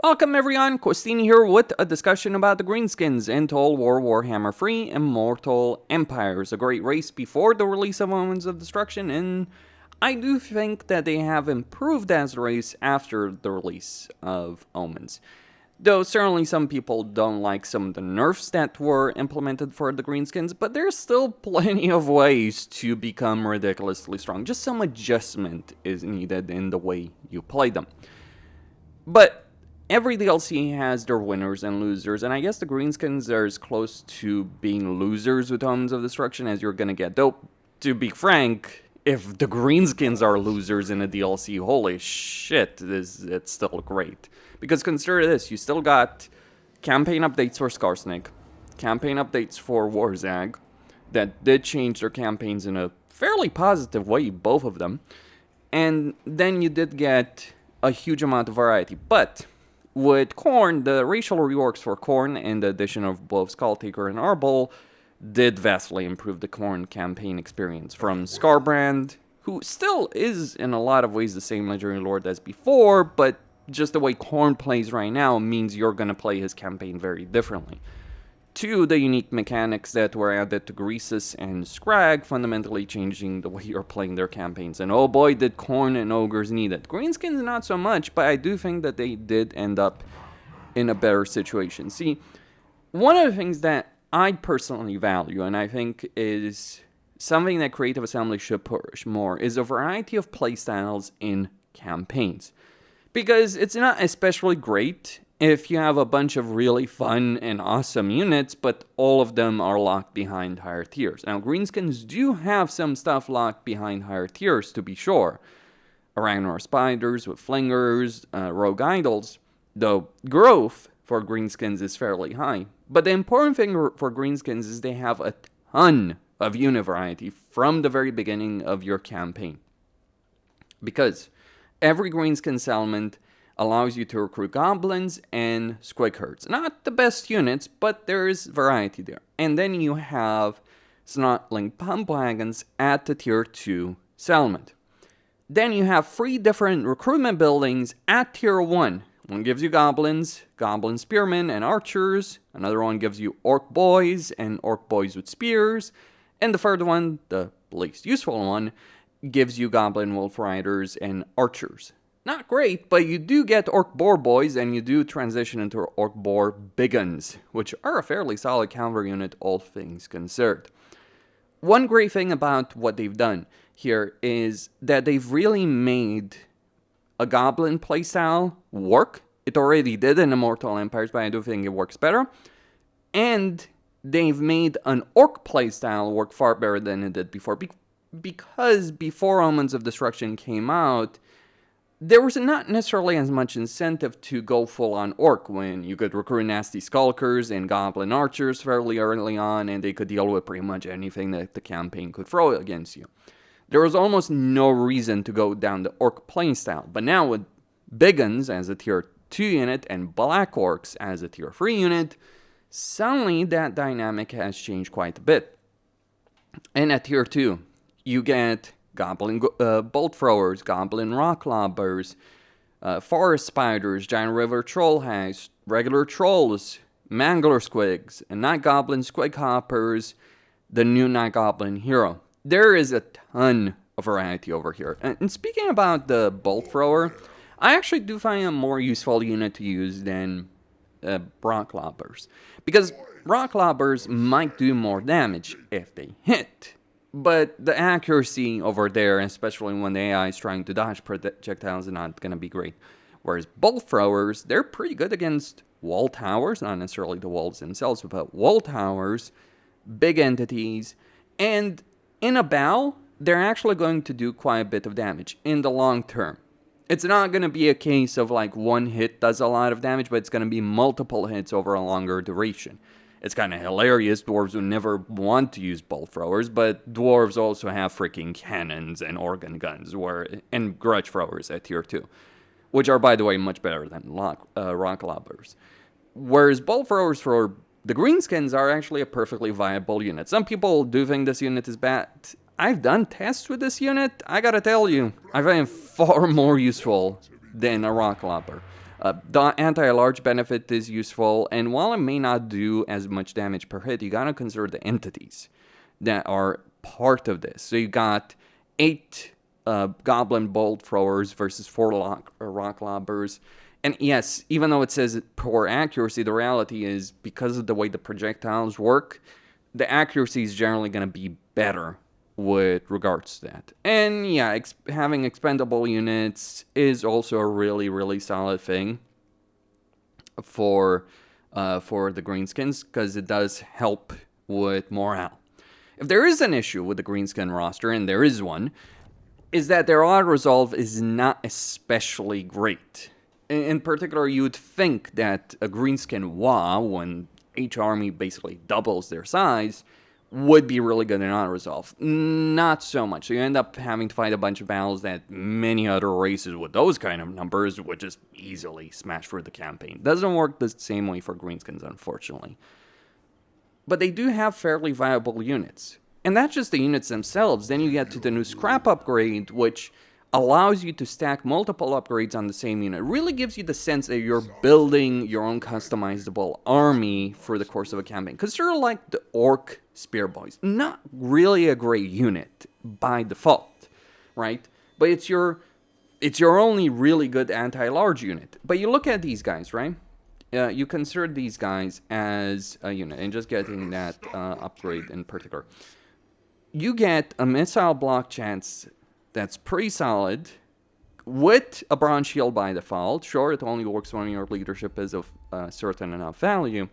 Welcome everyone, Costini here with a discussion about the Greenskins in Total War Warhammer 3 Immortal Empires, a great race before the release of Omens of Destruction, and I do think that they have improved as a race after the release of Omens. Though certainly some people don't like some of the nerfs that were implemented for the Greenskins, but there's still plenty of ways to become ridiculously strong. Just some adjustment is needed in the way you play them. But every DLC has their winners and losers, and I guess the Greenskins are as close to being losers with Omens of Destruction as you're gonna get. Though, to be frank, if the Greenskins are losers in a DLC, holy shit, it's still great. Because consider this, you still got campaign updates for Skarsnik, campaign updates for Warzag, that did change their campaigns in a fairly positive way, both of them. And then you did get a huge amount of variety. But with Khorne, the racial reworks for Khorne and the addition of both Skulltaker and Arbol did vastly improve the Khorne campaign experience. From Skarbrand, who still is in a lot of ways the same legendary lord as before, but just the way Khorne plays right now means you're going to play his campaign very differently. To the unique mechanics that were added to Greasus and Scrag, fundamentally changing the way you're playing their campaigns. And oh boy, did Khorne and Ogres need it. Greenskins not so much, but I do think that they did end up in a better situation. See, one of the things that I personally value, and I think is something that Creative Assembly should push more, is a variety of playstyles in campaigns. Because it's not especially great if you have a bunch of really fun and awesome units, but all of them are locked behind higher tiers. Now, Greenskins do have some stuff locked behind higher tiers, to be sure. Ragnar Spiders with Flingers, Rogue Idols, though growth for Greenskins is fairly high. But the important thing for Greenskins is they have a ton of unit variety from the very beginning of your campaign. Because every Greenskin settlement allows you to recruit goblins and squig herds. Not the best units, but there is variety there. And then you have Snotling pump wagons at the tier 2 settlement. Then you have 3 different recruitment buildings at tier 1. One gives you goblins, goblin spearmen, and archers. Another one gives you orc boys and orc boys with spears. And the third one, the least useful one, gives you goblin wolf riders and archers. Not great, but you do get Orc Boar Boys, and you do transition into Orc Boar Biguns, which are a fairly solid cavalry unit, all things considered. One great thing about what they've done here is that they've really made a Goblin playstyle work. It already did in Immortal Empires, but I do think it works better. And they've made an Orc playstyle work far better than it did before. Because before Omens of Destruction came out, there was not necessarily as much incentive to go full-on Orc when you could recruit nasty Skulkers and Goblin Archers fairly early on, and they could deal with pretty much anything that the campaign could throw against you. There was almost no reason to go down the Orc playstyle, but now with Biguns as a tier 2 unit and Black Orcs as a tier 3 unit, suddenly that dynamic has changed quite a bit. And at tier 2, you get Goblin Bolt Throwers, Goblin Rock Lobbers, Forest Spiders, Giant River Troll Hags, regular Trolls, Mangler Squigs, and Night Goblin Squig Hoppers, the new Night Goblin hero. There is a ton of variety over here. And speaking about the Bolt Thrower, I actually do find a more useful unit to use than Rock Lobbers. Because Rock Lobbers might do more damage if they hit. But the accuracy over there, especially when the AI is trying to dodge projectiles, is not going to be great. Whereas bolt throwers, they're pretty good against wall towers, not necessarily the walls themselves, but wall towers, big entities, and in a bow, they're actually going to do quite a bit of damage in the long term. It's not going to be a case of like one hit does a lot of damage, but it's going to be multiple hits over a longer duration. It's kind of hilarious. Dwarves would never want to use bolt throwers, but dwarves also have freaking cannons and organ guns, and grudge throwers at tier 2, which are, by the way, much better than rock lobbers. Whereas bolt throwers for the Greenskins are actually a perfectly viable unit. Some people do think this unit is bad. I've done tests with this unit. I gotta tell you, I find it far more useful than a rock lobber. The anti-large benefit is useful, and while it may not do as much damage per hit, you gotta consider the entities that are part of this. So you got 8 goblin bolt throwers versus 4 rock lobbers. And yes, even though it says poor accuracy, the reality is because of the way the projectiles work, the accuracy is generally going to be better with regards to that. And yeah, having expendable units is also a really, really solid thing for the Greenskins, because it does help with morale. If there is an issue with the Greenskin roster, and there is one, is that their auto resolve is not especially great. In particular, you would think that a Greenskin WA, when each army basically doubles their size, would be really good in auto-resolve. Not so much. So you end up having to fight a bunch of battles that many other races with those kind of numbers would just easily smash through the campaign. Doesn't work the same way for Greenskins, unfortunately. But they do have fairly viable units. And that's just the units themselves. Then you get to the new scrap upgrade, which allows you to stack multiple upgrades on the same unit. It really gives you the sense that you're building your own customizable army for the course of a campaign. Because they're like the Orc Spear Boys. Not really a great unit by default, right? But it's your only really good anti-large unit. But you look at these guys, right? You consider these guys as a unit, and just getting that upgrade in particular. You get a missile block chance that's pretty solid, with a bronze shield by default. Sure, it only works when your leadership is of a certain enough value,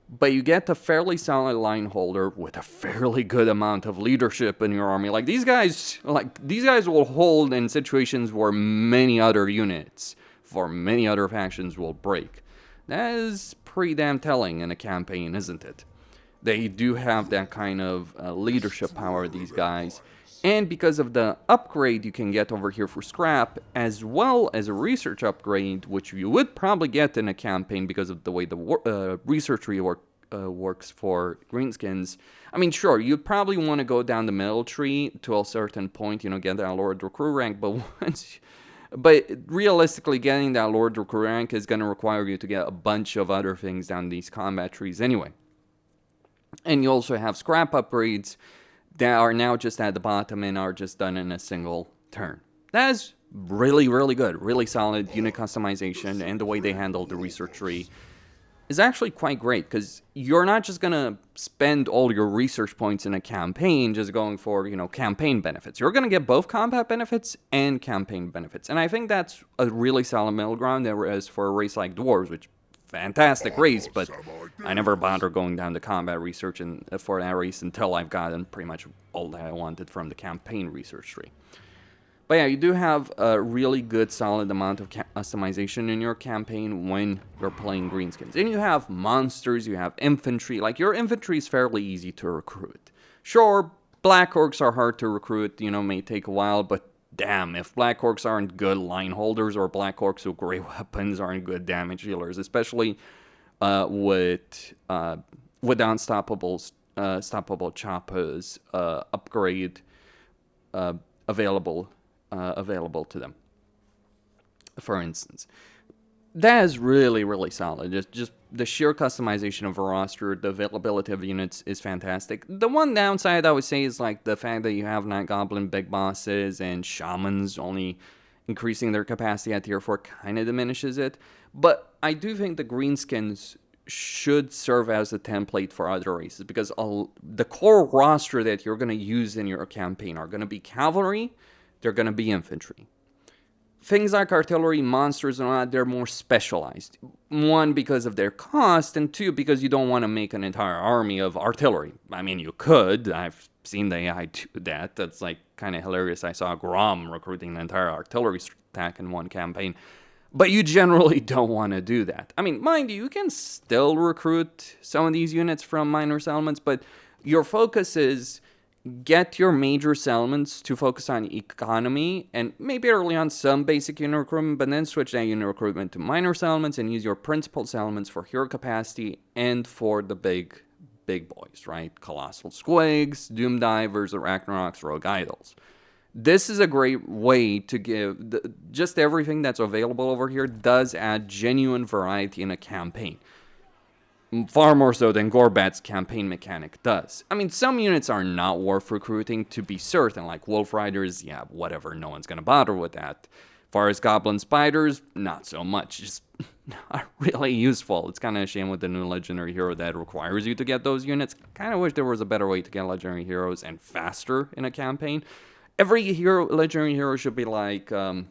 but you get a fairly solid line holder with a fairly good amount of leadership in your army. These guys will hold in situations where many other units for many other factions will break. That is pretty damn telling in a campaign, isn't it? They do have that kind of leadership power, these guys. And because of the upgrade you can get over here for scrap, as well as a research upgrade, which you would probably get in a campaign because of the way the research tree works for Greenskins. I mean, sure, you'd probably want to go down the middle tree to a certain point, get that Lord Recruit rank, but realistically, getting that Lord Recruit rank is going to require you to get a bunch of other things down these combat trees anyway. And you also have scrap upgrades that are now just at the bottom and are just done in a single turn. That is really, really good. Really solid unit customization, and the way they handle the research tree is actually quite great, because you're not just going to spend all your research points in a campaign just going for, campaign benefits. You're going to get both combat benefits and campaign benefits. And I think that's a really solid middle ground, whereas for a race like Dwarves, which fantastic race, but I never bother going down to combat research for that race until I've gotten pretty much all that I wanted from the campaign research tree. But yeah, you do have a really good solid amount of customization in your campaign when you're playing Greenskins. And you have monsters, you have infantry. Your infantry is fairly easy to recruit. Sure, Black Orcs are hard to recruit, may take a while, but damn, if Black Orcs aren't good line holders, or Black Orcs with great weapons aren't good damage dealers, especially with Unstoppable Chopper's upgrade available to them, for instance. That is really, really solid. Just the sheer customization of a roster, the availability of units is fantastic. The one downside I would say is the fact that you have Night Goblin big bosses and shamans only increasing their capacity at tier 4 kind of diminishes it. But I do think the Greenskins should serve as a template for other races, because the core roster that you're going to use in your campaign are going to be cavalry, they're going to be infantry. Things like artillery, monsters, and all that, they're more specialized. One, because of their cost, and two, because you don't want to make an entire army of artillery. I mean, you could. I've seen the AI do that. That's kind of hilarious. I saw Grom recruiting an entire artillery stack in one campaign. But you generally don't want to do that. I mean, mind you can still recruit some of these units from minor settlements, but your focus is get your major settlements to focus on economy, and maybe early on some basic unit recruitment, but then switch that unit recruitment to minor settlements and use your principal settlements for hero capacity and for the big boys, right? Colossal Squigs, Doom Divers, Arachnaroks, Rogue Idols. This is a great way to give... just everything that's available over here does add genuine variety in a campaign. Far more so than Gorbat's campaign mechanic does. I mean, some units are not worth recruiting to be certain, like Wolf Riders, yeah, whatever, no one's gonna bother with that. Far as Goblin Spiders, not so much, just not really useful. It's kind of a shame with the new Legendary Hero that requires you to get those units. Kind of wish there was a better way to get Legendary Heroes and faster in a campaign. Every Legendary Hero should be like the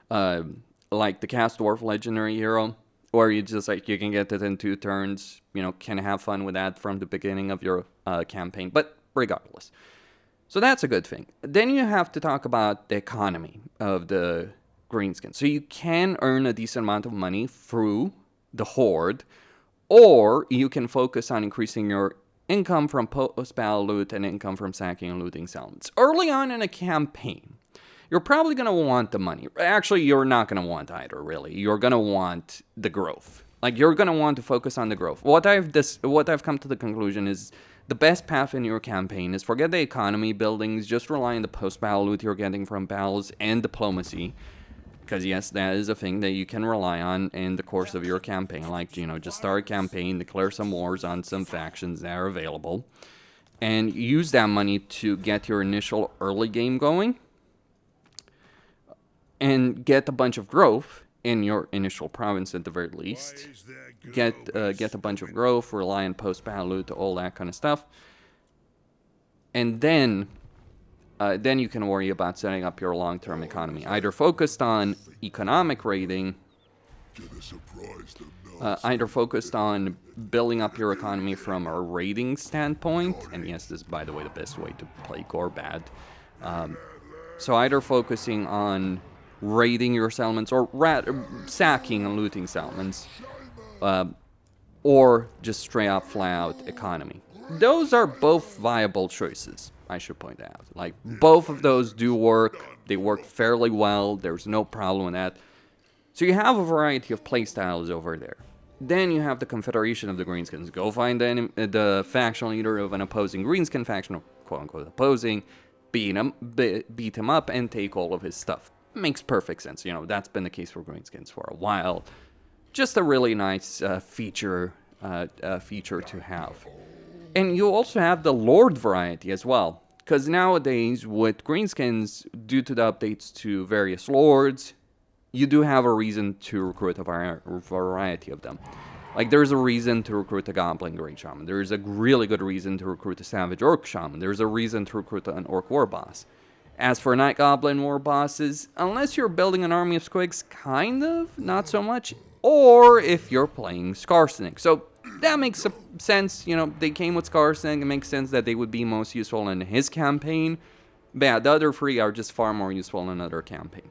Cast Dwarf Legendary Hero, or you just like, you can get it in 2 turns, you know, can have fun with that from the beginning of your campaign, but regardless. So that's a good thing. Then you have to talk about the economy of the Greenskins. So you can earn a decent amount of money through the Horde, or you can focus on increasing your income from post-battle loot and income from sacking and looting settlements. Early on in a campaign, you're probably going to want the money. Actually, you're not going to want either, really. You're going to want the growth. Like, you're going to want to focus on the growth. What I've come to the conclusion is the best path in your campaign is forget the economy buildings, just rely on the post-battle loot you're getting from battles and diplomacy. Because, yes, that is a thing that you can rely on in the course of your campaign. Like, you know, just start a campaign, declare some wars on some factions that are available, and use that money to get your initial early game going, and get a bunch of growth in your initial province at the very least. Get a bunch of growth, rely on post-battle loot, all that kind of stuff. And then you can worry about setting up your long-term economy. Either focused on economic raiding, either focused on building up your economy from a raiding standpoint, and yes, this is, by the way, the best way to play Gorbad. So either focusing on raiding your settlements, or sacking and looting settlements, or just straight up flat-out economy. Those are both viable choices, I should point out. Like, both of those do work. They work fairly well. There's no problem with that. So you have a variety of playstyles over there. Then you have the Confederation of the Greenskins. Go find the faction leader of an opposing Greenskin faction, quote-unquote opposing, beat him up, and take all of his stuff. Makes perfect sense. You know, that's been the case for Greenskins for a while. Just a really nice feature to have. And you also have the Lord variety as well. Because nowadays, with Greenskins, due to the updates to various Lords, you do have a reason to recruit a variety of them. Like, there's a reason to recruit a Goblin Great Shaman. There's a really good reason to recruit a Savage Orc Shaman. There's a reason to recruit an Orc War Boss. As for Night Goblin War Bosses, unless you're building an army of squigs, kind of, not so much. Or if you're playing Skarsnik. So that makes sense, you know, they came with Skarsnik, it makes sense that they would be most useful in his campaign. But yeah, the other 3 are just far more useful in another campaign.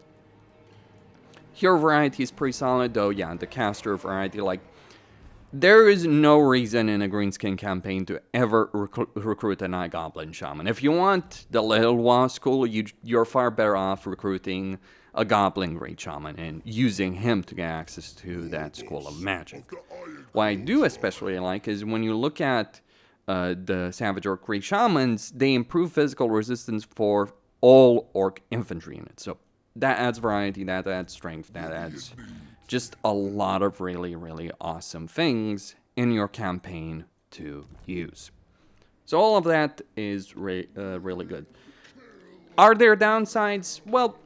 Hero variety is pretty solid, though, yeah, the caster variety, like, there is no reason in a Greenskin campaign to ever recruit a Night Goblin Shaman. If you want the Little Wasp school, you're far better off recruiting a Goblin Great Shaman and using him to get access to that school of magic. What I do especially like is when you look at the Savage Orc Great Shamans, they improve physical resistance for all Orc infantry units. So that adds variety, that adds strength, that adds just a lot of really, really awesome things in your campaign to use. So all of that is really good. Are there downsides? Well,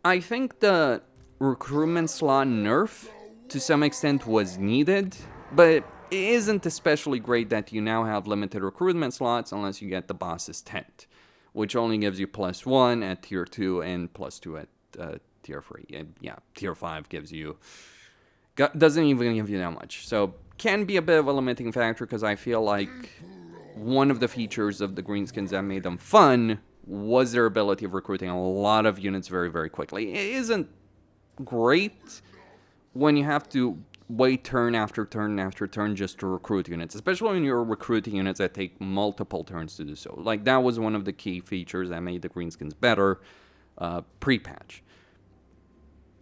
I think the recruitment slot nerf to some extent was needed, but it isn't especially great that you now have limited recruitment slots unless you get the boss's tent, which only gives you +1 at tier 2 and +2 at tier 3. And yeah, tier 5 gives you, doesn't even give you that much. So can be a bit of a limiting factor, because I feel like one of the features of the Greenskins that made them fun was their ability of recruiting a lot of units very, very quickly. It isn't great when you have to wait turn after turn after turn just to recruit units, especially when you're recruiting units that take multiple turns to do so. Like, that was one of the key features that made the Greenskins better pre-patch.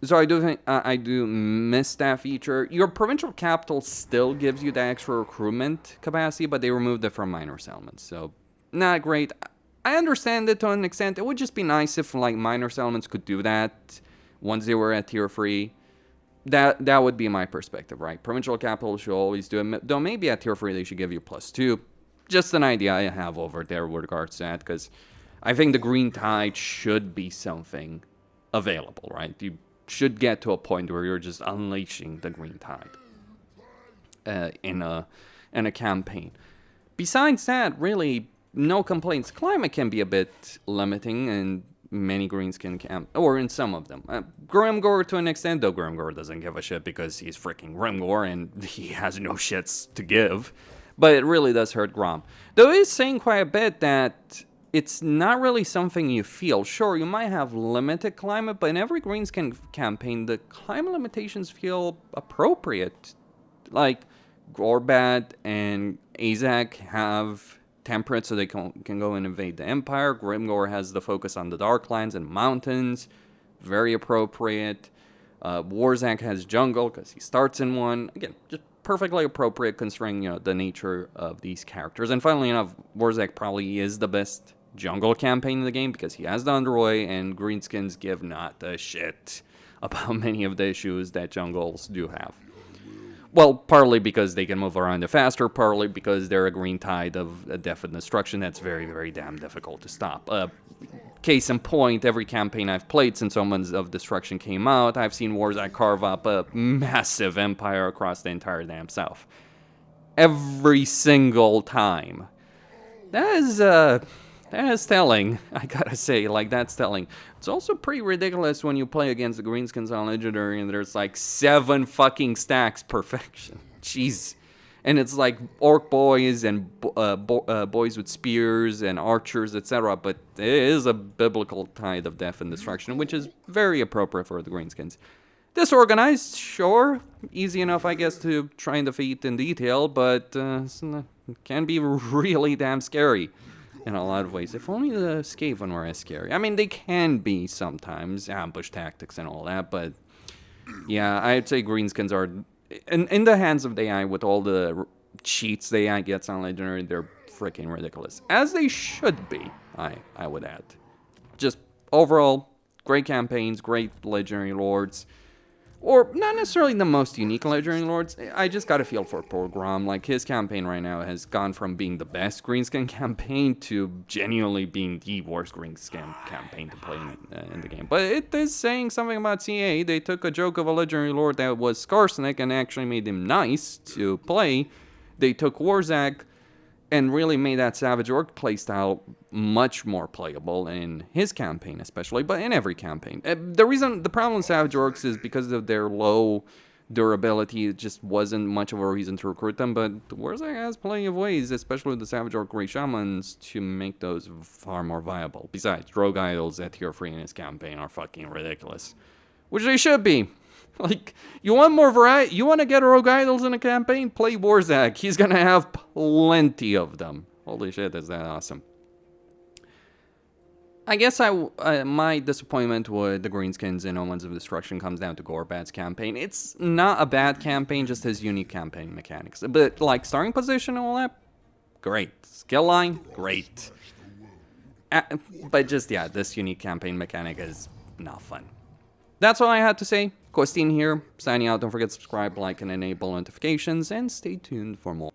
So I do think I do miss that feature. Your provincial capital still gives you the extra recruitment capacity, but they removed it from minor settlements. So not great. I understand it to an extent. It would just be nice if, like, minor settlements could do that once they were at tier 3. That would be my perspective, right? Provincial capitals should always do it. Though maybe at tier 3 they should give you +2. Just an idea I have over there with regards to that, because I think the Green Tide should be something available, right? You should get to a point where you're just unleashing the Green Tide in a campaign. Besides that, really, no complaints. Climate can be a bit limiting in many Greenskin camp, or in some of them. Grimgor to an extent, though Grimgor doesn't give a shit because he's freaking Grimgor and he has no shits to give. But it really does hurt Grom. Though it is saying quite a bit that it's not really something you feel. Sure, you might have limited climate, but in every Greenskin campaign, the climate limitations feel appropriate. Like, Gorbad and Azak have temperate, so they can go and invade the Empire. Grimgor has the focus on the Darklands and mountains. Very appropriate. Warzak has jungle, because he starts in one. Again, just perfectly appropriate considering, you know, the nature of these characters. And finally enough, Warzak probably is the best jungle campaign in the game because he has the Underoy, and Greenskins give not a shit about many of the issues that jungles do have. Well, partly because they can move around faster, partly because they're a green tide of death and destruction that's very, very damn difficult to stop. Case in point, every campaign I've played since Omens of Destruction came out, I've seen Warzak carve up a massive empire across the entire damn South. Every single time. That is telling, I gotta say, like, that's telling. It's also pretty ridiculous when you play against the Greenskins on Legendary and there's like 7 fucking stacks perfection. Jeez. And it's like orc boys and boys with spears and archers, etc. But it is a biblical tide of death and destruction, which is very appropriate for the Greenskins. Disorganized, sure. Easy enough, I guess, to try and defeat in detail, but it can be really damn scary in a lot of ways. If only the Skaven were as scary. I mean, they can be sometimes, ambush tactics and all that, but yeah, I'd say Greenskins are, in the hands of the AI, with all the cheats the AI gets on Legendary, they're freaking ridiculous. As they should be, I would add. Just overall, great campaigns, great Legendary Lords. Or not necessarily the most unique Legendary Lords. I just got a feel for poor Grom. Like, his campaign right now has gone from being the best Greenskin campaign to genuinely being the worst Greenskin campaign to play in the game. But it is saying something about CA. They took a joke of a Legendary Lord that was Skarsnik and actually made him nice to play. They took Warzak and really made that Savage Orc playstyle much more playable in his campaign especially, but in every campaign. The problem with Savage Orcs is because of their low durability, it just wasn't much of a reason to recruit them, but Warzak has plenty of ways, especially with the Savage Orc Grey Shamans, to make those far more viable. Besides, Rogue Idols at tier 3 in his campaign are fucking ridiculous. Which they should be. Like, you want more variety? You want to get Rogue Idols in a campaign? Play Warzak. He's gonna have plenty of them. Holy shit, is that awesome. I guess my disappointment with the Greenskins in Omens of Destruction comes down to Gorbad's campaign. It's not a bad campaign, just his unique campaign mechanics. But, like, starting position and all that, great. Skill line, great. But just, yeah, this unique campaign mechanic is not fun. That's all I had to say. Costin here, signing out. Don't forget to subscribe, like, and enable notifications, and stay tuned for more.